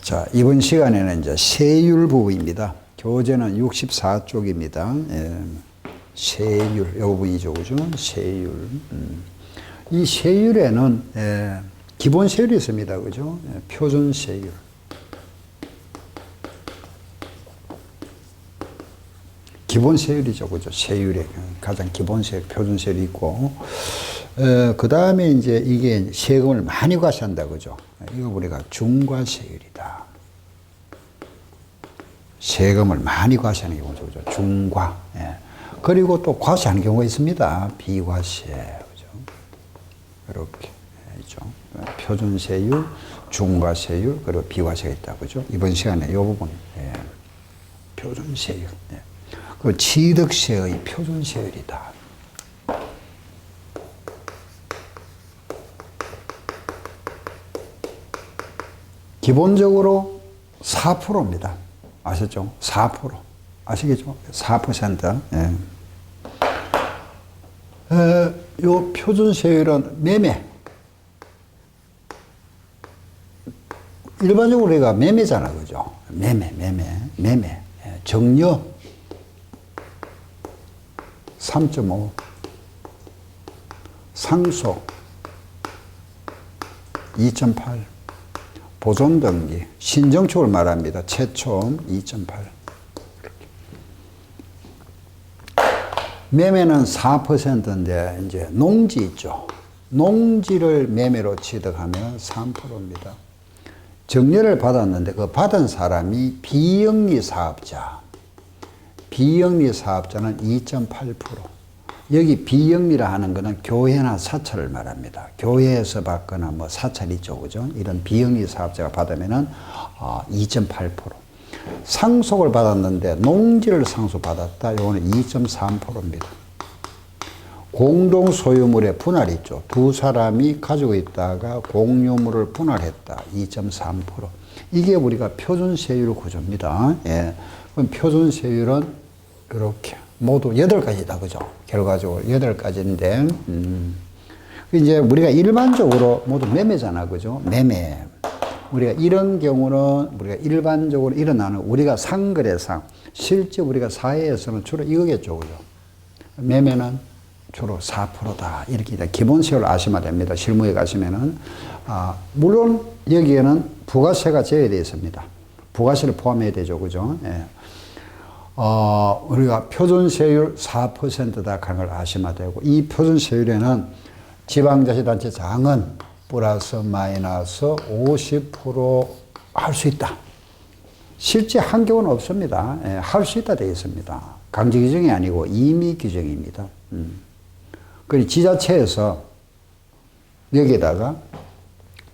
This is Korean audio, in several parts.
자, 이번 시간에는 이제 세율 부분입니다. 교재는 64쪽입니다. 예. 세율, 이 부분이죠, 그죠? 세율. 이 세율에는 기본 세율이 있습니다, 그죠? 표준 세율. 기본 세율이죠, 그죠? 세율의 가장 기본 세율, 표준 세율이 있고, 그 다음에 이제 이게 세금을 많이 과세한다, 그죠? 이거 우리가 중과세율이다. 세금을 많이 과세하는 경우죠, 그죠? 중과. 예. 그리고 또 과세하는 경우가 있습니다. 비과세, 그죠? 이렇게 있죠. 표준세율, 중과세율, 그리고 비과세가 있다, 그죠? 이번 시간에 이 부분, 예. 표준세율. 예. 그 취득세의 표준세율이다. 기본적으로 4%입니다. 아셨죠? 4%. 아시겠죠? 4%. 예. 요 표준세율은 매매. 일반적으로 우리가 매매잖아, 그죠? 매매. 예. 정려 3.5. 상속 2.8. 보존등기, 신정축을 말합니다. 최초 2.8. 매매는 4%인데, 이제 농지 있죠. 농지를 매매로 취득하면 3%입니다. 정려를 받았는데, 그 받은 사람이 비영리 사업자. 비영리 사업자는 2.8%. 여기 비영리라 하는 것은 교회나 사찰을 말합니다. 교회에서 받거나 뭐 사찰 있죠, 그죠? 이런 비영리 사업자가 받으면은 2.8%. 상속을 받았는데 농지를 상속받았다. 요거는 2.3%입니다. 공동 소유물의 분할이 있죠. 두 사람이 가지고 있다가 공유물을 분할했다. 2.3%. 이게 우리가 표준세율 구조입니다. 예. 그럼 표준세율은 이렇게 모두 8가지다, 그죠? 결과적으로 8가지인데, 이제 우리가 일반적으로 모두 매매잖아, 그죠? 매매. 우리가 이런 경우는 우리가 일반적으로 일어나는 우리가 상거래상, 실제 우리가 사회에서는 주로 이거겠죠, 그죠? 매매는 주로 4%다. 이렇게 기본세율을 아시면 됩니다. 실무에 가시면은. 물론 여기에는 부가세가 제외되어 있습니다. 부가세를 포함해야 되죠, 그죠? 예. 우리가 표준세율 4%다 하는 걸 아시면 되고, 이 표준세율에는 지방자치단체 장은 플러스 마이너스 50% 할 수 있다. 실제 한경우는 없습니다. 예, 할 수 있다 되어 있습니다. 강제 규정이 아니고 임의 규정입니다. 그리고 지자체에서 여기에다가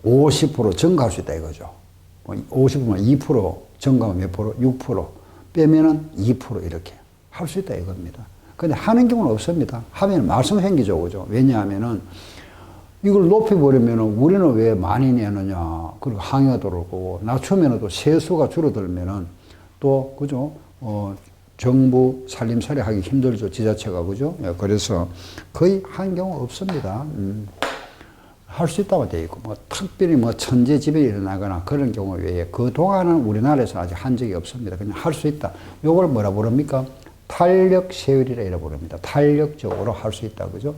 50% 증가할 수 있다 이거죠. 50%면 2%, 증가하면 몇 프로? 6%. 빼면은 2% 이렇게 할 수 있다 이겁니다. 근데 하는 경우는 없습니다. 하면 말썽 생기죠, 그죠? 왜냐하면은 이걸 높여버리면은 우리는 왜 많이 내느냐. 그리고 항의가 들어오고, 낮추면은 또 세수가 줄어들면은 또, 그죠? 정부 살림살이 하기 힘들죠, 지자체가, 그죠? 그래서 거의 한 경우 없습니다. 할 수 있다고 되어 있고, 뭐, 특별히 뭐, 천재지변이 일어나거나 그런 경우 외에 그동안은 우리나라에서 아직 한 적이 없습니다. 그냥 할 수 있다. 요걸 뭐라 부릅니까? 탄력세율이라 이라 부릅니다. 탄력적으로 할 수 있다. 그죠?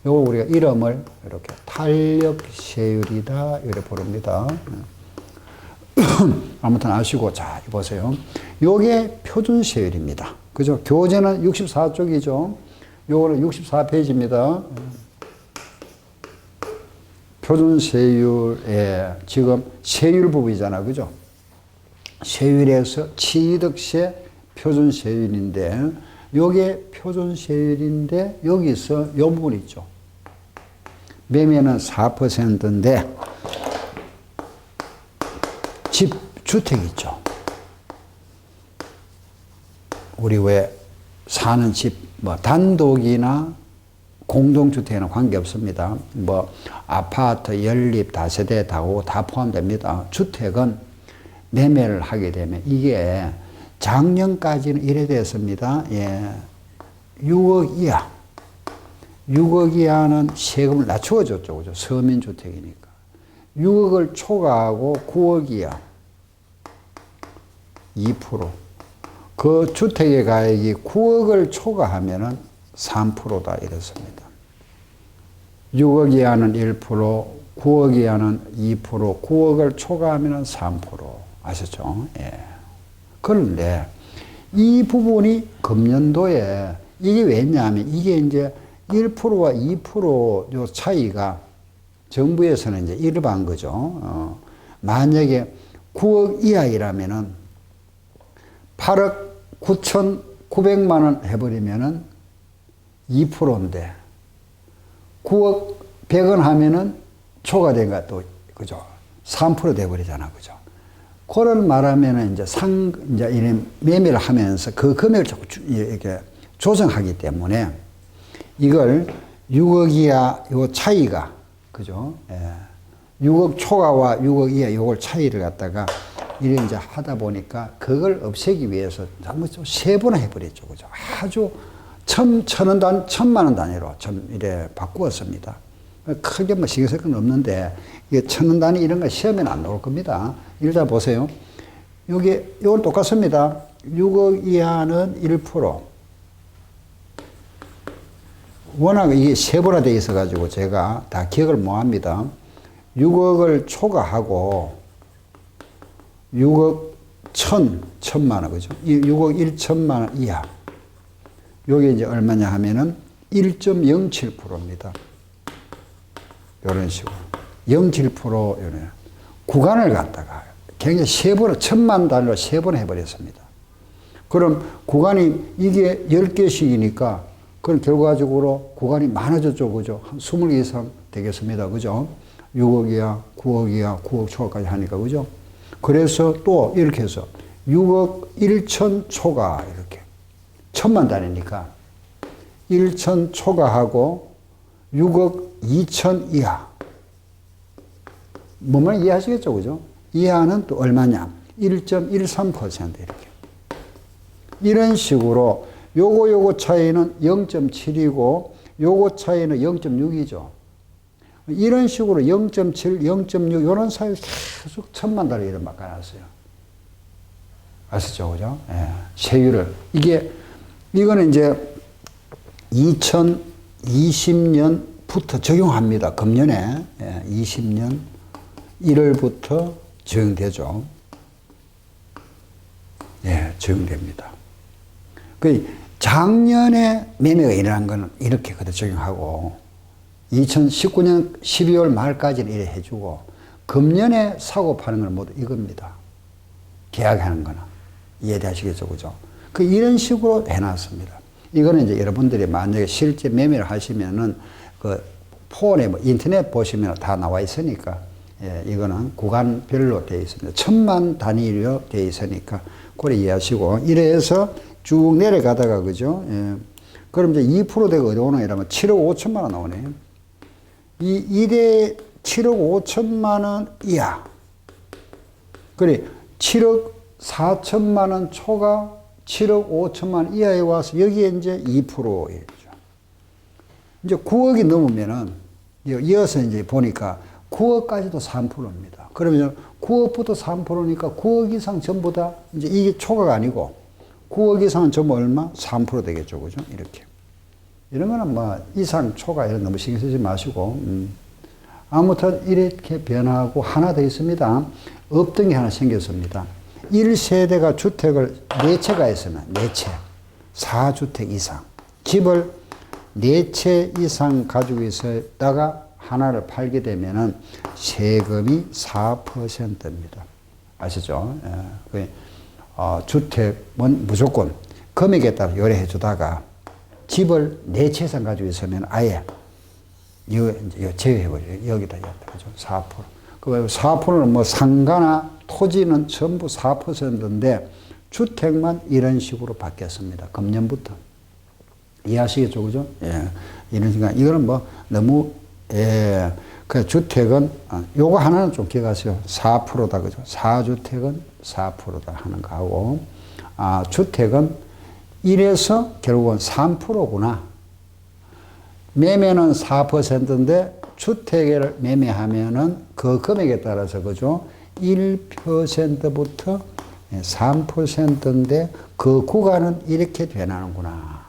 요걸 우리가 이름을 이렇게 탄력세율이다. 이렇게 부릅니다. 아무튼 아시고, 자, 보세요. 요게 표준세율입니다. 그죠? 교재는 64쪽이죠. 요거는 64페이지입니다. 표준세율에 지금 세율 부분이잖아, 그죠? 세율에서 취득세 표준세율인데, 요게 표준세율인데, 여기서 요 부분 있죠. 매매는 4%인데, 집, 주택 있죠. 우리 왜 사는 집, 뭐, 단독이나 공동주택에는 관계없습니다. 뭐 아파트, 연립, 다세대, 다고 다 포함됩니다. 주택은 매매를 하게 되면 이게 작년까지는 이래 됐습니다. 예. 6억 이하. 6억 이하는 세금을 낮추어줬죠. 그죠? 서민주택이니까. 6억을 초과하고 9억 이하. 2%. 그 주택의 가액이 9억을 초과하면은 3%다 이렇습니다. 6억 이하는 1%, 9억 이하는 2%, 9억을 초과하면은 3%. 아셨죠? 예. 그런데 이 부분이 금년도에 이게 왜냐하면 이게 이제 1%와 2%요 차이가 정부에서는 이제 일반 거죠. 만약에 9억 이하이라면은 8억 9,900만 원 해버리면은 2%인데 9억 100원 하면은 초과된가 또 그죠? 3% 돼버리잖아, 그죠? 그걸 말하면은 이제 이제 이런 매매를 하면서 그 금액을 자꾸 이렇게 조정하기 때문에 이걸 6억 이하 요 차이가 그죠? 예. 6억 초과와 6억 이하 요걸 차이를 갖다가 이래 이제 하다 보니까 그걸 없애기 위해서 한번 좀 세분화 해버렸죠, 그죠? 아주 천만 원 단위로 좀 이래 바꾸었습니다. 크게 뭐 신경 쓸 건 없는데 이게 1,000원 단위 이런 거 시험에는 안 나올 겁니다. 일단 보세요. 요건 똑같습니다. 6억 이하는 1%. 워낙 이게 세분화되어 있어가지고 제가 다 기억을 못 합니다. 6억을 초과하고 6억 1,000만 원, 그죠? 6억 1천만 원 이하. 요게 이제 얼마냐 하면은 1.07%입니다. 요런 식으로. 0.7% 요런 구간을 갖다가 굉장히 세분, 1,000만 단위로 세분 해버렸습니다. 그럼 구간이 이게 10개씩이니까 그럼 결과적으로 구간이 많아졌죠, 그죠? 한 20개 이상 되겠습니다, 그죠? 6억 이하, 9억 이하, 9억 초과까지 하니까, 그죠? 그래서 또 이렇게 해서 6억 1천 초과 이렇게 1,000만 단위니까 1천 초과하고 6억 2천 이하. 뭐만 이해하시겠죠, 그죠? 이하는 또 얼마냐? 1.13% 이렇게. 이런 식으로 요거 차이는 0.7이고 요거 차이는 0.6이죠. 이런 식으로 0.7, 0.6 요런 사이 계속 1,000만 달러 이런 바꿔놨어요. 아시죠, 그죠? 예. 세율을. 이거는 이제 2020년부터 적용합니다. 금년에. 예, 20년 1월부터 적용되죠. 예, 적용됩니다. 작년에 매매가 일어난 거는 이렇게 그대로 적용하고 2019년 12월 말까지는 이래 해주고 금년에 사고 파는 건 모두 이겁니다. 계약하는 거는. 이해되시겠죠, 그죠? 이런 식으로 해놨습니다. 이거는 이제 여러분들이 만약에 실제 매매를 하시면은 그 폰에 뭐 인터넷 보시면 다 나와 있으니까 예, 이거는 구간별로 되어 있습니다. 1,000만 단위로 되어 있으니까 그래 이해하시고 이래서 쭉 내려가다가 그죠? 예. 그럼 이제 2%대가 어디 오나 이러면 7억 5천만 원 나오네요. 이대 7억 5천만 원 이하. 그래 7억 4천만 원 초과 7억 5천만 원 이하에 와서 여기에 이제 2%죠. 이제 9억이 넘으면은 이어서 이제 보니까 9억까지도 3%입니다. 그러면 9억부터 3%니까 9억 이상 전부 다 이제 이게 초과가 아니고 9억 이상은 전부 얼마? 3% 되겠죠. 그죠? 이렇게. 이런 거는 뭐 이상 초과 이런 너무 신경 쓰지 마시고 아무튼 이렇게 변하고 하나 더 있습니다. 없던 게 하나 생겼습니다. 1세대가 주택을 4채가 있으면 4채 4주택 이상 집을 4채 이상 가지고 있다가 하나를 팔게 되면은 세금이 4%입니다. 아시죠? 예. 주택은 무조건 금액에 따라 요래해 주다가 집을 4채 이상 가지고 있으면 아예 이거 제외해버려요. 여기다 그죠? 4%. 그 4%는 뭐 상가나 토지는 전부 4%인데 주택만 이런 식으로 바뀌었습니다. 금년부터. 이해하시겠죠? 그죠? 예. 이런 생각. 이거는 뭐 너무, 예. 그 주택은, 요거 하나는 좀 기억하세요. 4%다. 그죠? 4주택은 4%다 하는 거 하고, 주택은 1에서 결국은 3%구나. 매매는 4%인데 주택을 매매하면은 그 금액에 따라서 그죠? 1%부터 3%인데 그 구간은 이렇게 되나는구나.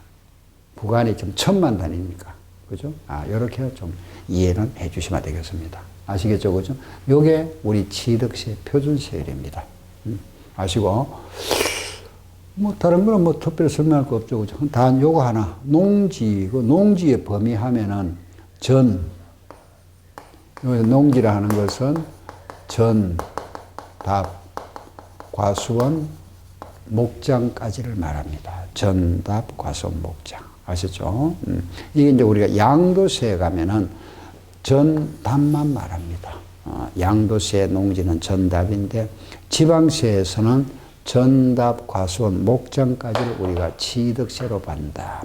구간이 좀 1000만 단위니까. 그죠? 이렇게 좀 이해는 해 주시면 되겠습니다. 아시겠죠? 그죠? 요게 우리 취득세 표준세율입니다. 아시고, 뭐, 다른 거는 뭐 특별히 설명할 거 없죠. 그죠? 단 요거 하나. 농지, 그 농지의 범위 하면은 여기서 농지라 하는 것은 전, 답, 과수원, 목장까지를 말합니다. 전, 답, 과수원, 목장. 아셨죠? 이게 이제 우리가 양도세에 가면은 전답만 말합니다. 양도세 농지는 전답인데 지방세에서는 전답, 과수원, 목장까지를 우리가 취득세로 본다.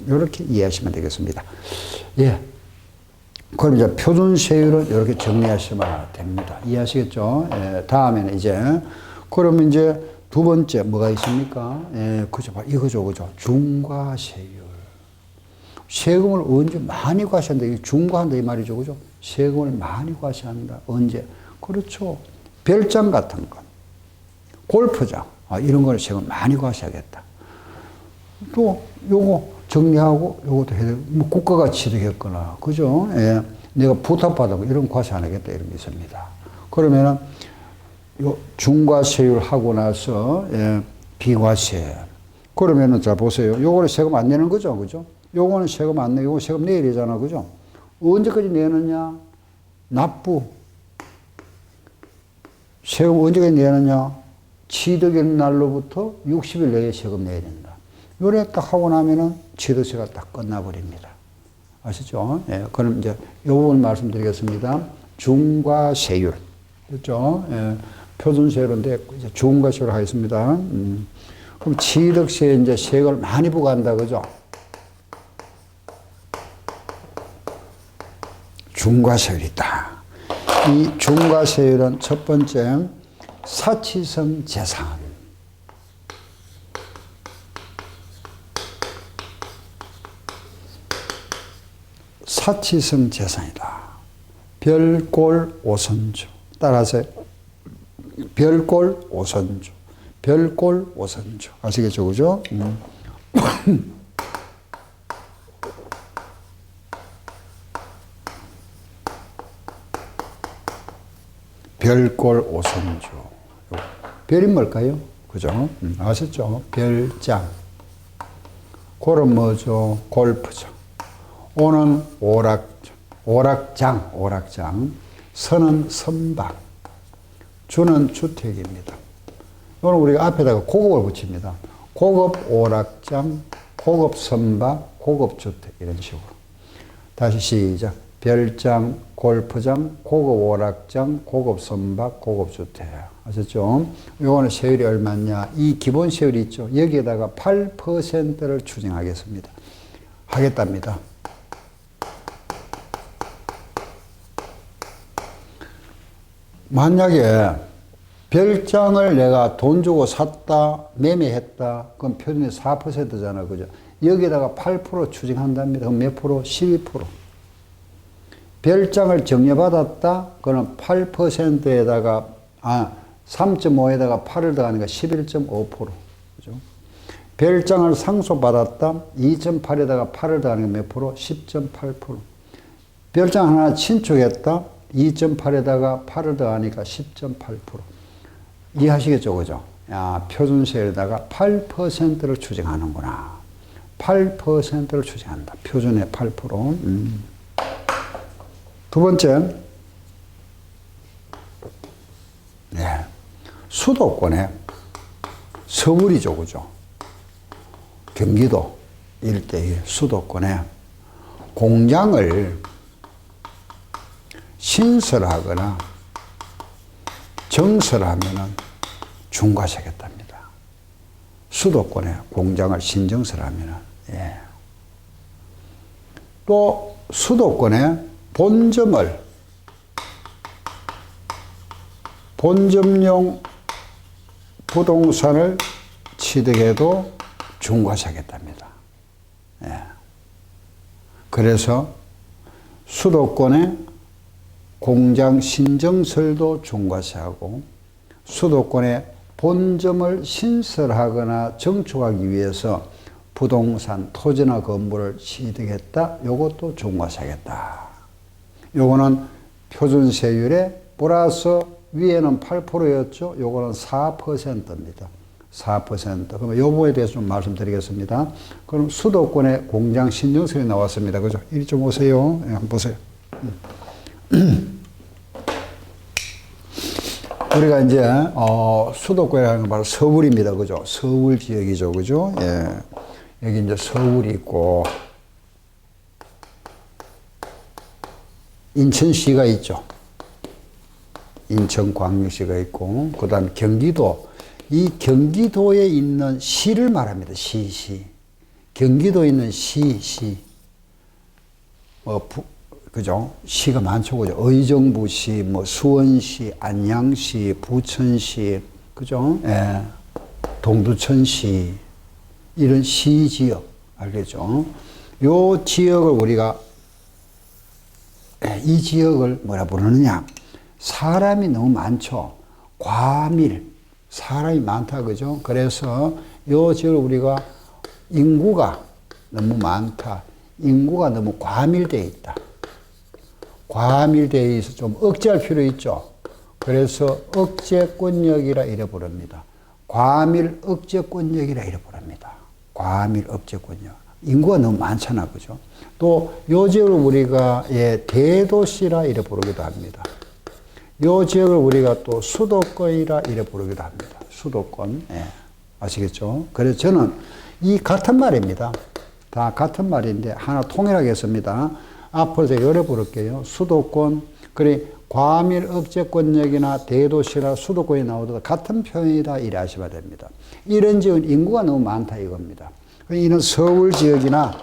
이렇게 이해하시면 되겠습니다. 예. 그럼 이제 표준세율은 이렇게 정리하시면 됩니다. 이해하시겠죠? 예. 다음에는 이제 그러면 이제 두 번째 뭐가 있습니까? 예, 그죠. 이거죠, 그죠. 중과세율. 세금을 언제 많이 과세한다. 이게 중과한다 이 말이죠, 그죠? 세금을 많이 과세한다. 언제? 그렇죠. 별장 같은 거, 골프장 이런 거는 세금 많이 과세하겠다. 또 요거 정리하고 요것도 해야 되고, 뭐 국가가 취득했거나, 그죠? 예, 내가 부탁받은 이런 과세 안 하겠다 이런 게 있습니다. 그러면은 요 중과세율 하고 나서 비과세. 그러면은 자 보세요. 요거는 세금 안 내는 거죠, 그죠? 요거는 세금 안 내, 요거 세금 내야 되잖아, 그죠? 언제까지 내느냐? 납부. 세금 언제까지 내느냐? 취득의 날로부터 60일 내에 세금 내야 된다. 요래 딱 하고 나면은 취득세가 딱 끝나버립니다. 아시죠? 예, 그럼 이제 요 부분 말씀드리겠습니다. 중과세율. 그렇죠? 예, 표준세율인데 이제 중과세율 하겠습니다. 그럼 취득세에 이제 세금을 많이 부과한다, 그죠? 중과세율이다. 이 중과세율은 첫 번째 사치성 재산. 사치성 재산이다. 별골 오선주. 따라서 별골 오선주. 별골 오선주. 아시겠죠? 그죠? 별골 오선주. 별이 뭘까요? 그죠? 아셨죠? 별장. 골은 뭐죠? 골프장. 오는 오락장. 선은 선박. 주는 주택입니다. 이거는 우리가 앞에다가 고급을 붙입니다. 고급 오락장, 고급 선박, 고급 주택 이런 식으로. 다시 시작. 별장, 골프장, 고급 오락장, 고급 선박, 고급 주택. 아셨죠? 요거는 세율이 얼마냐? 이 기본 세율이 있죠. 여기에다가 8%를 추징하겠습니다. 하겠답니다. 만약에 별장을 내가 돈 주고 샀다, 매매했다, 그럼 표준이 4%잖아. 그죠? 여기에다가 8% 추징한답니다. 그럼 몇 프로? 12%. 별장을 정려받았다, 그럼 8%에다가, 3.5에다가 8을 더하니까 11.5%. 그죠? 별장을 상속받았다, 2.8에다가 8을 더하니까 몇 프로? 10.8%. 별장 하나 신축했다, 2.8에다가 8을 더하니까 10.8%. 이해하시겠죠? 그죠? 표준세율에다가 8%를 추징하는구나. 8%를 추징한다. 표준의 8%. 두 번째, 수도권에 서울이죠, 그죠? 경기도 일대의 수도권에 공장을 신설하거나 정설하면은 중과세겠답니다. 수도권에 공장을 신정설하면은, 또 수도권에 본점용 부동산을 취득해도 중과세하겠답니다. 그래서 수도권에 공장 신정설도 중과세하고 수도권에 본점을 신설하거나 증축하기 위해서 부동산, 토지나 건물을 취득했다. 요것도 중과세겠다. 요거는 표준세율에 플러스 위에는 8%였죠. 요거는 4%입니다. 4%. 그러면 요 부분에 대해서 좀 말씀드리겠습니다. 그럼 수도권의 공장 신증설이 나왔습니다. 그죠? 이리 좀 오세요. 네, 한번 보세요. 우리가 이제, 수도권이라는 건 바로 서울입니다. 그죠? 서울 지역이죠. 그죠? 예. 여기 이제 서울이 있고, 인천시가 있죠. 인천광역시가 있고, 그 다음 경기도, 이 경기도에 있는 시를 말합니다. 시. 경기도에 있는 시. 그죠? 시가 많죠. 그죠? 의정부시, 수원시, 안양시, 부천시, 그죠? 예. 동두천시. 이런 시 지역. 알겠죠? 요 지역을 우리가, 이 지역을 뭐라 부르느냐? 사람이 너무 많죠. 과밀. 사람이 많다. 그죠? 그래서 요 지역을 우리가 인구가 너무 많다. 인구가 너무 과밀되어 있다. 과밀되어 있어 좀 억제할 필요 있죠. 그래서 억제권역이라 이래 부릅니다. 과밀 억제권역이라 이래 부릅니다. 과밀 억제권역. 인구가 너무 많잖아. 그죠? 또 요 지역을 우리가 대도시라 이래 부르기도 합니다. 요 지역을 우리가 또 수도권이라 이래 부르기도 합니다. 수도권. 예. 아시겠죠? 그래서 저는 이 같은 말입니다. 다 같은 말인데 하나 통일하겠습니다. 앞으로 제가 열어 부를게요. 수도권, 그래 과밀 억제권역이나 대도시나 수도권이 나오더라도 같은 표현이다 이래 하시면 됩니다. 이런 지역은 인구가 너무 많다 이겁니다. 이런 서울 지역이나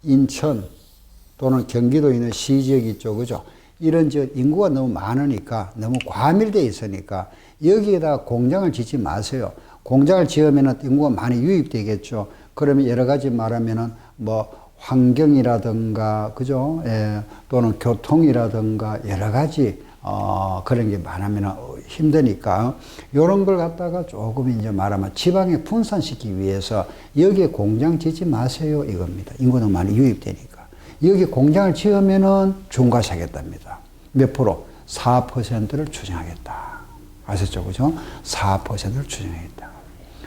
인천 또는 경기도에 있는 시지역이 있죠. 그죠? 이런 지역 인구가 너무 많으니까 너무 과밀되어 있으니까 여기에다 공장을 짓지 마세요. 공장을 지으면 인구가 많이 유입되겠죠. 그러면 여러 가지 말하면은 환경이라든가, 그죠? 예, 또는 교통이라든가 여러 가지, 그런 게 많으면 힘드니까, 요런 걸 갖다가 조금 이제 말하면 지방에 분산시키기 위해서 여기에 공장 짓지 마세요. 이겁니다. 인구 너무 많이 유입되니까. 여기 공장을 지으면은 중과세하겠답니다. 몇 프로? 4%를 추징하겠다. 아셨죠? 그죠? 4%를 추징하겠다.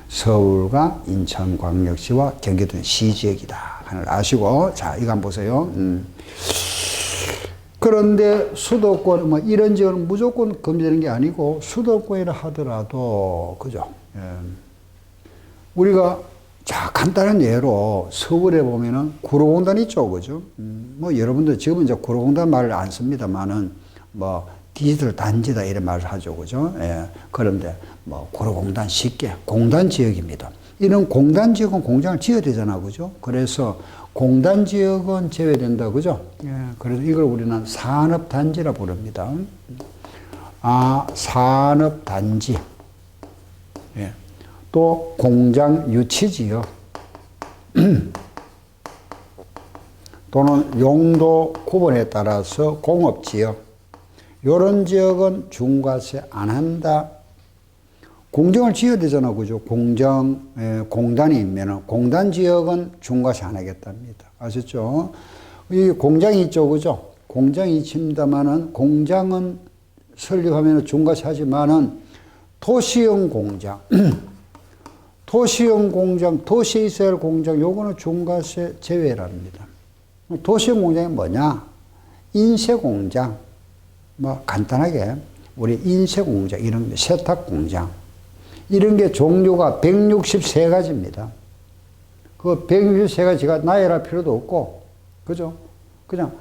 서울과 인천광역시와 경기도는 시지역이다 하늘 아시고, 자 이거 한번 보세요. 그런데 수도권 이런 지역은 무조건 금지되는 게 아니고 수도권이라 하더라도 그죠? 예. 우리가 자 간단한 예로 서울에 보면은 구로공단 있죠, 그죠? 여러분들 지금은 이제 구로공단 말을 안 씁니다만은 디지털 단지다 이런 말을 하죠, 그죠? 예. 그런데 구로공단 쉽게 공단 지역입니다. 이런 공단 지역은 공장을 지어야 되잖아, 그죠? 그래서 공단 지역은 제외된다, 그죠? 예. 그래서 이걸 우리는 산업 단지라 부릅니다. 산업 단지. 예. 또 공장 유치 지역. 또는 용도 구분에 따라서 공업 지역. 요런 지역은 중과세 안 한다. 공장을 지어야 되잖아, 그죠? 공단이 있면은, 공단 지역은 중과세 안 하겠답니다. 아셨죠? 이 공장이 있죠, 그죠? 공장이 있습니다만은, 공장은 설립하면 중과세 하지만은, 도시형 공장, 도시에 있어야 할 공장, 요거는 중과세 제외랍니다. 도시형 공장이 뭐냐? 인쇄공장. 간단하게, 우리 인쇄공장, 이런 세탁공장. 이런 게 종류가 163가지입니다. 그 163가지가 나열할 필요도 없고, 그죠? 그냥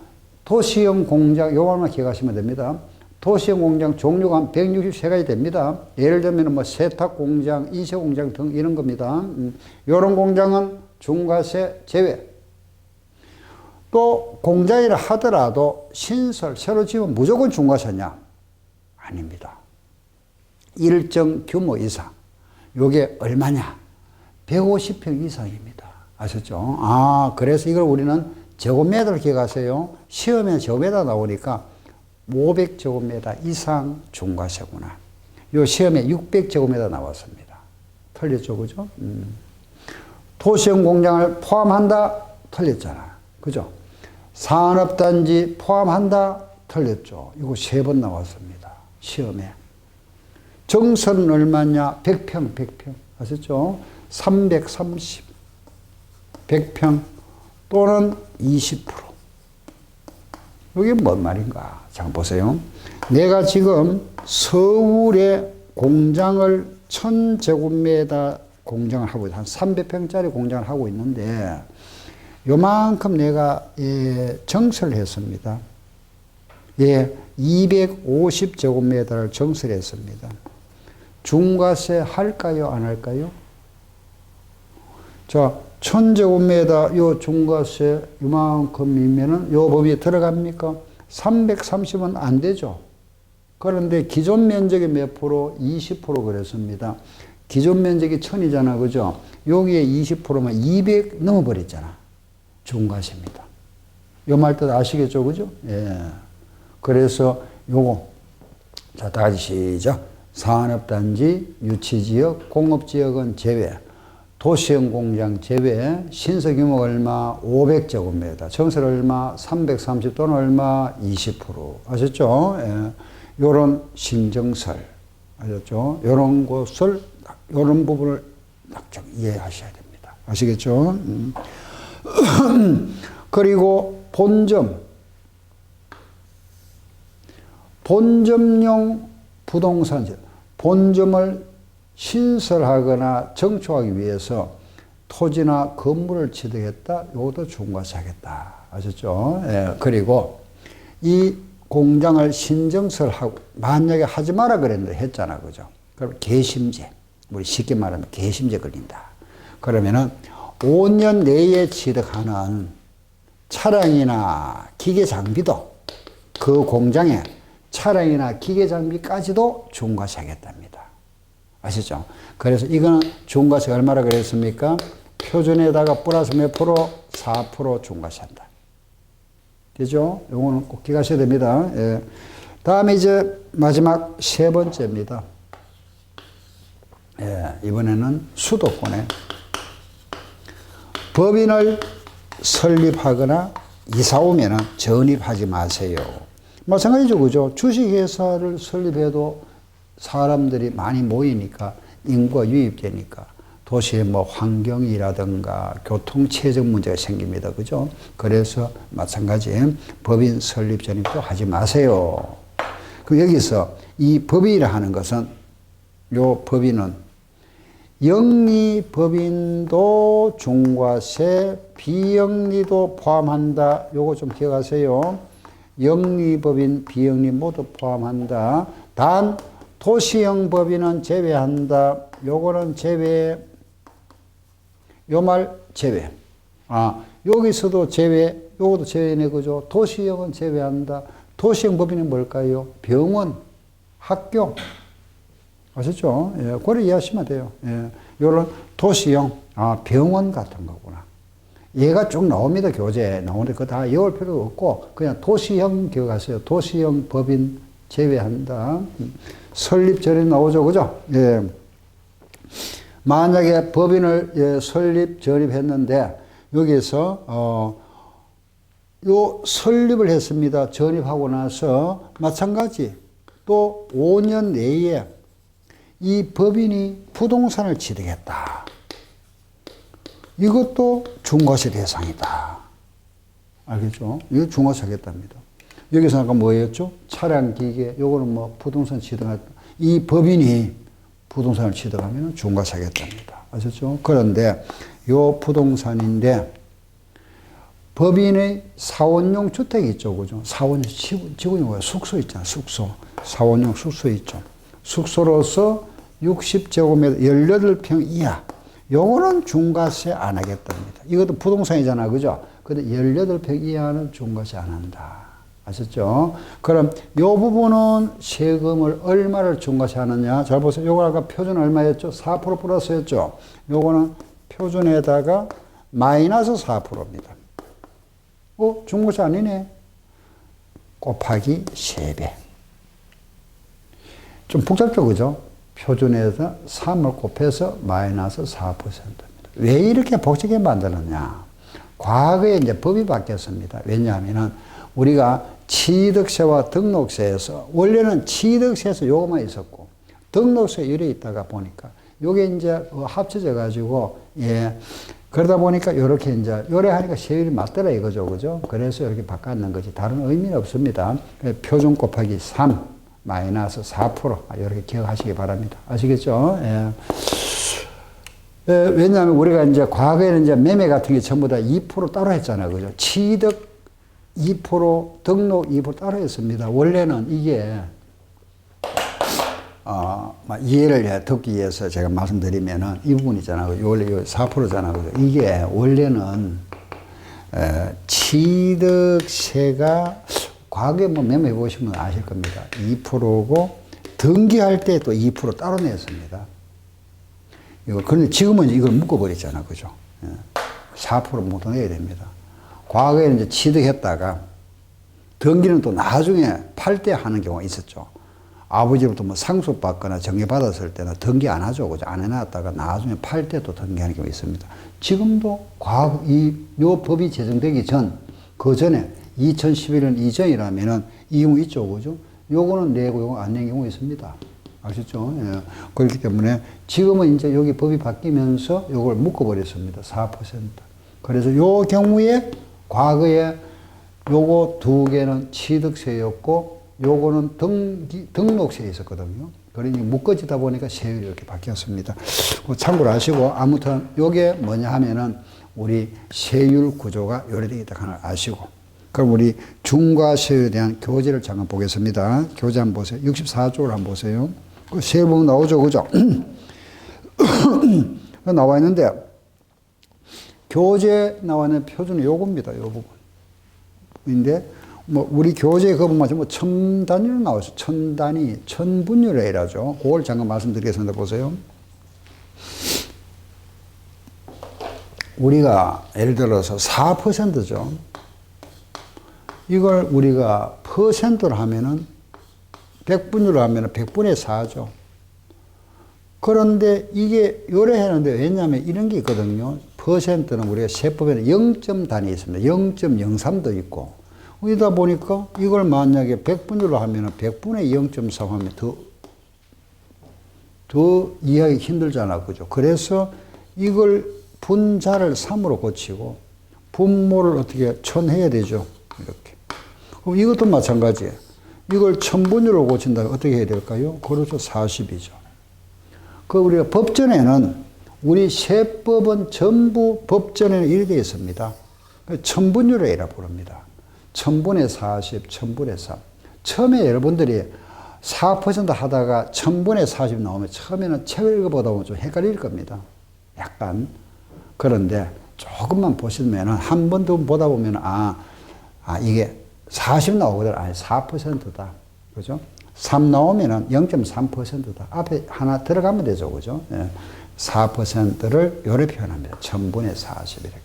도시형 공장, 요것만 기억하시면 됩니다. 도시형 공장 종류가 한 163가지 됩니다. 예를 들면 세탁공장, 인쇄공장 등 이런 겁니다. 요런 공장은 중과세 제외. 또 공장이라 하더라도 신설, 새로 지으면 무조건 중과세냐? 아닙니다. 일정 규모 이상. 요게 얼마냐? 150평 이상입니다. 아셨죠? 그래서 이걸 우리는 제곱미터로 기억하세요. 시험에 제곱미터 나오니까 500제곱미터 이상 중과세구나. 요 시험에 600제곱미터 나왔습니다. 틀렸죠, 그죠? 도시형 공장을 포함한다? 틀렸잖아. 그죠? 산업단지 포함한다? 틀렸죠. 이거 3번 나왔습니다. 시험에. 정선은 얼마냐? 100평, 100평. 아셨죠? 330. 100평 또는 20%. 이게 뭔 말인가? 자, 보세요. 내가 지금 서울에 공장을 1000제곱미터 공장을 하고 있다. 한 300평짜리 공장을 하고 있는데 요만큼 내가 정설을 했습니다. 250제곱미터를 정설했습니다. 중과세 할까요? 안 할까요? 자, 1000제곱미터 요 중과세 요만큼이면은 요 범위에 들어갑니까? 330은 안 되죠. 그런데 기존 면적이 몇 프로? 20% 그랬습니다. 기존 면적이 1000이잖아. 그죠? 여기에 20%면 200 넘어버렸잖아. 중과세입니다. 요 말 뜻 아시겠죠? 그죠? 예. 그래서 요거. 자, 다 같이 시작. 산업단지, 유치지역, 공업지역은 제외. 도시형 공장 제외. 신설규모가 얼마? 500제곱미터. 정설 얼마? 330 또는 얼마? 20%. 아셨죠? 예. 요런 신정설. 아셨죠? 요런 것을, 요런 부분을 좀 이해하셔야 됩니다. 아시겠죠? 그리고 본점. 본점용 부동산. 본점을 신설하거나 정초하기 위해서 토지나 건물을 취득했다. 이것도 중과세하겠다. 아셨죠? 예. 그리고 이 공장을 신정설하고 만약에 하지 마라 그랬는데 했잖아. 그죠? 그럼 개심제. 우리 쉽게 말하면 개심제 걸린다. 그러면은 5년 내에 취득하는 차량이나 기계 장비도 그 공장에 차량이나 기계 장비까지도 중과세하겠답니다. 아시죠? 그래서 이거는 중과세 얼마라 그랬습니까? 표준에다가 플러스 몇 프로? 4% 중과세한다. 되죠? 요거는 꼭 기억하셔야 됩니다. 예. 다음에 이제 마지막 3번째입니다. 예, 이번에는 수도권에 법인을 설립하거나 이사 오면은 전입하지 마세요. 마찬가지죠, 그죠? 주식회사를 설립해도 사람들이 많이 모이니까 인구가 유입되니까 도시의 뭐 환경이라든가 교통체증 문제가 생깁니다, 그죠? 그래서 마찬가지 법인 설립 전입도 하지 마세요. 그 여기서 이 법인이라 하는 것은 요 법인은 영리법인도 중과세, 비영리도 포함한다. 요거 좀 기억하세요. 영리법인, 비영리 모두 포함한다. 단 도시형 법인은 제외한다. 요거는 제외. 요 말 제외. 아, 여기서도 제외. 요것도 제외네, 그죠? 도시형은 제외한다. 도시형 법인은 뭘까요? 병원, 학교. 아셨죠? 예, 그래 이해하시면 돼요. 예, 요런 도시형, 아, 병원 같은 거구나. 얘가 쭉 나옵니다, 교재에. 나오는데 그거 다 외울 필요 없고, 그냥 도시형 기억하세요. 도시형 법인 제외한다. 설립 전에 나오죠, 그죠? 예. 만약에 법인을 설립, 전입했는데, 여기서, 요 설립을 했습니다. 전입하고 나서, 마찬가지. 또 5년 내에 이 법인이 부동산을 취득했다. 이것도 중과세 대상이다. 알겠죠? 이거 중과세 하겠답니다. 여기서 아까 뭐였죠? 차량, 기계, 요거는 뭐 부동산 취득할, 이 법인이 부동산을 취득하면 중과세 하겠답니다. 아셨죠? 그런데 요 부동산인데 법인의 사원용 주택이 있죠. 그죠? 사원용, 지구용 숙소 있잖아. 숙소. 사원용 숙소 있죠. 숙소로서 60제곱미터 18평 이하. 요거는 중과세 안 하겠답니다. 이것도 부동산이잖아. 그죠? 근데 18평 이하는 중과세 안 한다. 아셨죠? 그럼 요 부분은 세금을 얼마를 중과세 하느냐? 잘 보세요. 요거 아까 표준 얼마였죠? 4% 플러스였죠? 요거는 표준에다가 마이너스 4%입니다. 중과세 아니네. 곱하기 세배. 좀 복잡죠, 그죠? 표준에서 3을 곱해서 마이너스 4%입니다. 왜 이렇게 복잡하게 만들었냐? 과거에 이제 법이 바뀌었습니다. 왜냐하면은 우리가 취득세와 등록세에서 원래는 취득세에서 요거만 있었고 등록세 이래 있다가 보니까 요게 이제 합쳐져 가지고 예. 그러다 보니까 이렇게 이제 요래 하니까 세율이 맞더라 이거죠. 그죠? 그래서 이렇게 바꿨는 거지. 다른 의미는 없습니다. 표준 곱하기 3 마이너스 4% 이렇게 기억하시기 바랍니다. 아시겠죠? 예. 왜냐하면 우리가 이제 과거에는 이제 매매 같은 게 전부 다 2% 따로 했잖아요. 그죠? 취득 2%, 등록 2% 따로 했습니다. 원래는 이게, 이해를 듣기 위해서 제가 말씀드리면은 이 부분 있잖아요. 원래 4%잖아요. 이게 원래는, 취득세가 과거에 뭐 매매해 보시면 아실 겁니다. 2%고 등기할 때 또 2% 따로 냈습니다. 그런데 지금은 이걸 묶어버렸잖아. 그죠? 4% 묻어내야 됩니다. 과거에는 이제 취득했다가 등기는 또 나중에 팔 때 하는 경우가 있었죠. 아버지로부터 뭐 상속받거나 정해받았을 때는 등기 안 하죠. 그죠? 안 해놨다가 나중에 팔 때 또 등기하는 경우가 있습니다. 지금도 요 법이 제정되기 그 전에 2011년 이전이라면은 이 경우 있죠. 그죠? 요거는 내고 요거 안 내는 경우가 있습니다. 아시죠? 예. 그렇기 때문에 지금은 이제 여기 법이 바뀌면서 요걸 묶어버렸습니다. 4%. 그래서 요 경우에 과거에 요거 두 개는 취득세였고 요거는 등록세에 있었거든요. 그러니 묶어지다 보니까 세율이 이렇게 바뀌었습니다. 참고로 하시고 아무튼 요게 뭐냐 하면은 우리 세율 구조가 요래 되어 있다 하나 아시고 그럼 우리 중과세율에 대한 교재를 잠깐 보겠습니다. 교재 한번 보세요. 64쪽을 한번 보세요. 그 세율 보면 나오죠. 그죠? 나와 있는데 교재 나와 있는 표준은 요겁니다. 요 부분인데 뭐 우리 교재 그 부분만 뭐 첨단위로 나와서 천단위, 천분율이라죠. 그걸 잠깐 말씀드리겠습니다. 보세요. 우리가 예를 들어서 4%죠. 이걸 우리가 퍼센트로 하면은 100분율로 하면은 100분의 4죠. 그런데 이게 요래 하는데 왜냐하면 이런 게 있거든요. 퍼센트는 우리가 세법에는 0점 단위 있습니다. 0.03도 있고. 이러다 보니까 이걸 만약에 100분율로 하면은 100분의 0.3 하면 더 이해하기 힘들잖아. 그죠? 그래서 이걸 분자를 3으로 고치고 분모를 어떻게 천해야 되죠. 이렇게. 그럼 이것도 마찬가지예요. 이걸 천분율로 고친다면 어떻게 해야 될까요? 그렇죠. 40이죠. 그 우리가 법전에는 우리 세법은 전부 법전에는 이렇게 되어 있습니다. 천분율이라 부릅니다. 천분의 40, 천분의 3. 처음에 여러분들이 4% 하다가 천분의 40 나오면 처음에는 책을 읽어보다 보면 좀 헷갈릴 겁니다. 약간. 그런데 조금만 보시면은 한 번 더 보다 보면 이게 40 나오거든. 아니 4%다. 그죠? 3 나오면은 0.3%다. 앞에 하나 들어가면 되죠. 그죠? 예. 4%를 요래 표현합니다. 천분의 40 이렇게.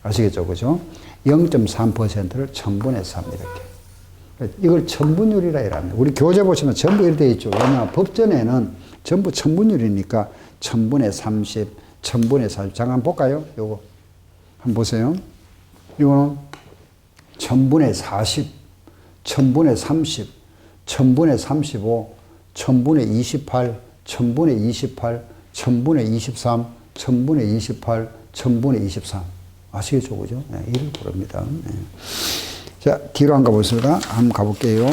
아시겠죠? 그죠? 0.3%를 천분의 3 이렇게. 이걸 천분율이라 이랍니다. 우리 교재 보시면 전부 이렇게 되어 있죠. 왜냐하면 법전에는 전부 천분율이니까 천분의 30, 천분의 40. 잠깐 볼까요? 요거. 한번 보세요. 이거는 천분의 40, 천분의 30, 천분의 35, 천분의 28, 천분의 28, 천분의 23, 천분의 28, 천분의 23. 아시겠죠? 그죠? 네, 이를 부릅니다. 네. 자, 뒤로 한번 가보겠습니다. 한번 가볼게요.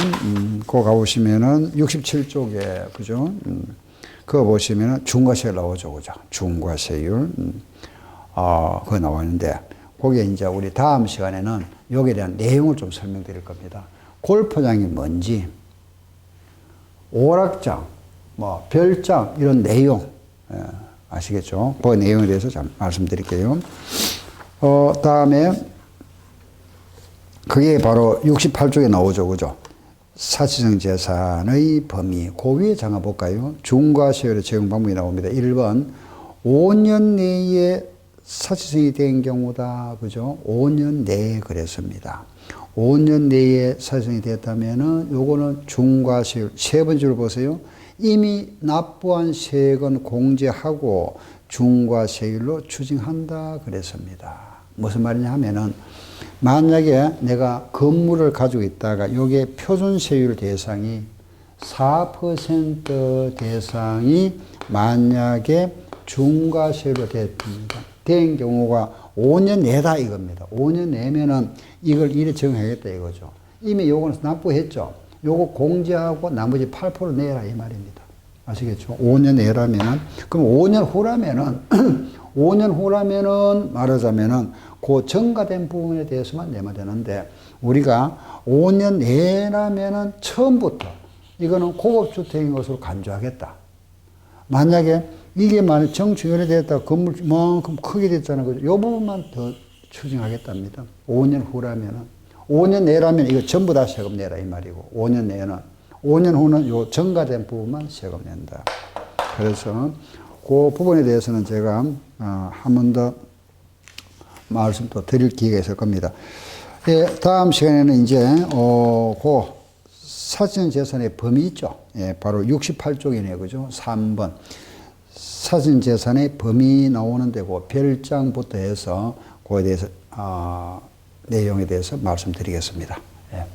그거 가보시면은 67쪽에, 그죠? 그거 보시면은 중과세율 나오죠. 그죠? 중과세율. 그거 나와 있는데, 거기에 이제 우리 다음 시간에는 여기에 대한 내용을 좀 설명드릴 겁니다. 골프장이 뭔지, 오락장, 뭐, 별장, 이런 내용, 아시겠죠? 그 내용에 대해서 좀 말씀드릴게요. 다음에, 그게 바로 68쪽에 나오죠. 그죠? 사치성 재산의 범위, 그 위에 잠깐 볼까요? 중과세율의 적용 방법이 나옵니다. 1번, 5년 내에 사치성이 된 경우다. 그죠? 5년 내에 그랬습니다. 5년 내에 사실성이 됐다면은 요거는 중과세율 세 번째로 보세요. 이미 납부한 세액은 공제하고 중과세율로 추징한다 그랬습니다. 무슨 말이냐 하면은 만약에 내가 건물을 가지고 있다가 요게 표준세율 대상이 4% 대상이 만약에 중과세율로 됐습니다. 된 경우가 5년 내다 이겁니다. 5년 내면은 이걸 이래 정하겠다 이거죠. 이미 요거는 납부했죠. 요거 공제하고 나머지 8% 내라 이 말입니다. 아시겠죠? 5년 내라면은 그럼 5년 후라면은 5년 후라면은 말하자면은 그 전가된 부분에 대해서만 내면 되는데 우리가 5년 내라면은 처음부터 이거는 고급주택인 것으로 간주하겠다. 만약에 이게 만약 정축연이 됐다 건물만큼 크게 됐잖아요. 그죠? 요 부분만 더 추징하겠답니다. 5년 후라면은 5년 내라면 이거 전부 다 세금 내라 이 말이고 5년 내는 5년 후는 요 전가된 부분만 세금 낸다. 그래서 그 부분에 대해서는 제가 한 번 더 말씀 또 드릴 기회가 있을 겁니다. 예, 다음 시간에는 이제 그 사전재산의 범위 있죠. 예, 바로 68쪽이네요. 그죠? 3번. 사전재산의 범위 나오는 데고 별장부터 해서 그에 대해서 내용에 대해서 말씀드리겠습니다. 예.